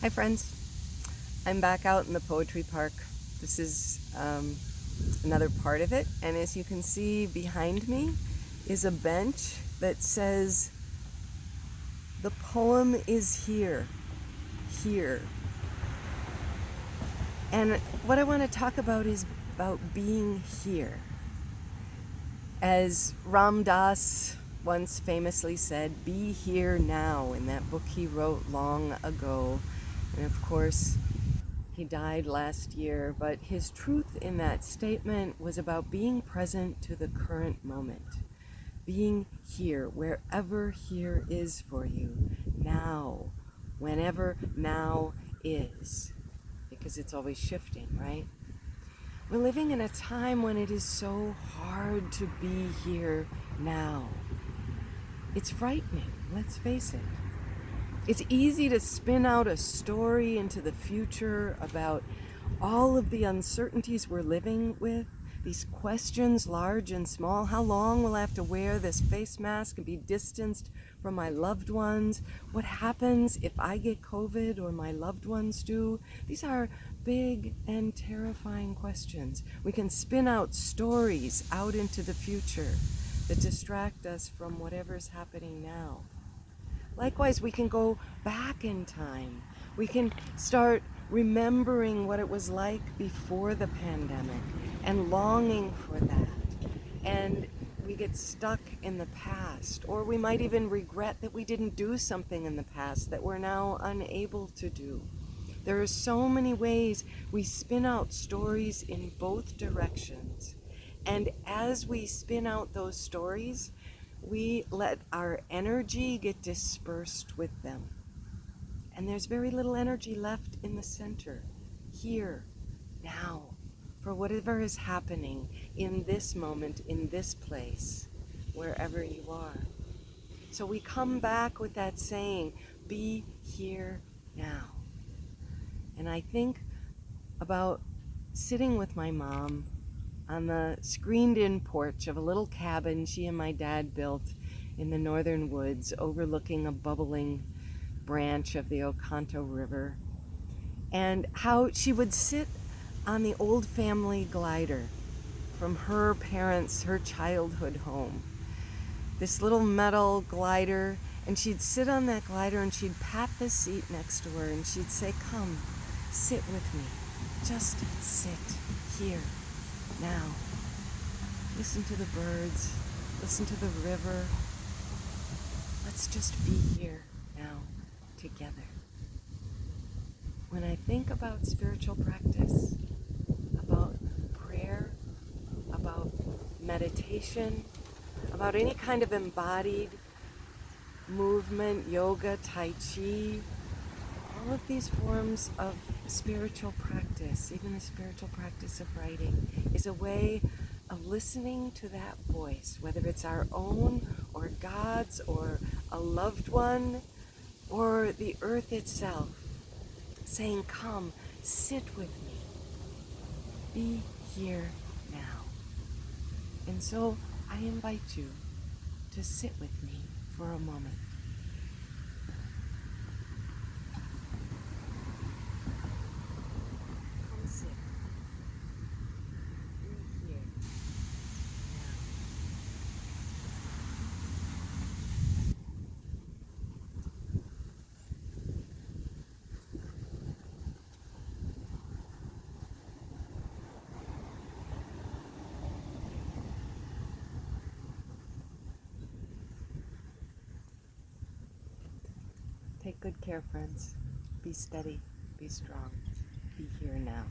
Hi friends, I'm back out in the poetry park. This is another part of it, and as you can see behind me is a bench that says, "The poem is here, here." And what I want to talk about is about being here. As Ram Dass once famously said, "Be here now," in that book he wrote long ago. And of course, he died last year, but his truth in that statement was about being present to the current moment. Being here, wherever here is for you, now, whenever now is. Because it's always shifting, right? We're living in a time when it is so hard to be here now. It's frightening, let's face it. It's easy to spin out a story into the future about all of the uncertainties we're living with, these questions, large and small. How long will I have to wear this face mask and be distanced from my loved ones? What happens if I get COVID or my loved ones do? These are big and terrifying questions. We can spin out stories out into the future that distract us from whatever's happening now. Likewise, we can go back in time. We can start remembering what it was like before the pandemic and longing for that. And we get stuck in the past, or we might even regret that we didn't do something in the past that we're now unable to do. There are so many ways we spin out stories in both directions. And as we spin out those stories, we let our energy get dispersed with them. And there's very little energy left in the center, here, now, for whatever is happening in this moment, in this place, wherever you are. So we come back with that saying, be here now. And I think about sitting with my mom on the screened-in porch of a little cabin she and my dad built in the northern woods overlooking a bubbling branch of the Oconto River, and how she would sit on the old family glider from her parents' her childhood home. This little metal glider, and she'd sit on that glider and she'd pat the seat next to her and she'd say, "Come, sit with me. Just sit here. Now, listen to the birds, listen to the river. Let's just be here now together." When I think about spiritual practice, about prayer, about meditation, about any kind of embodied movement, yoga, tai chi, all of these forms of spiritual practice, even the spiritual practice of writing, is a way of listening to that voice, whether it's our own or God's or a loved one or the earth itself, saying, "Come, sit with me. Be here now." And so I invite you to sit with me for a moment. Come sit. Be here now. Take good care, friends. Be steady. Be strong. Be here now.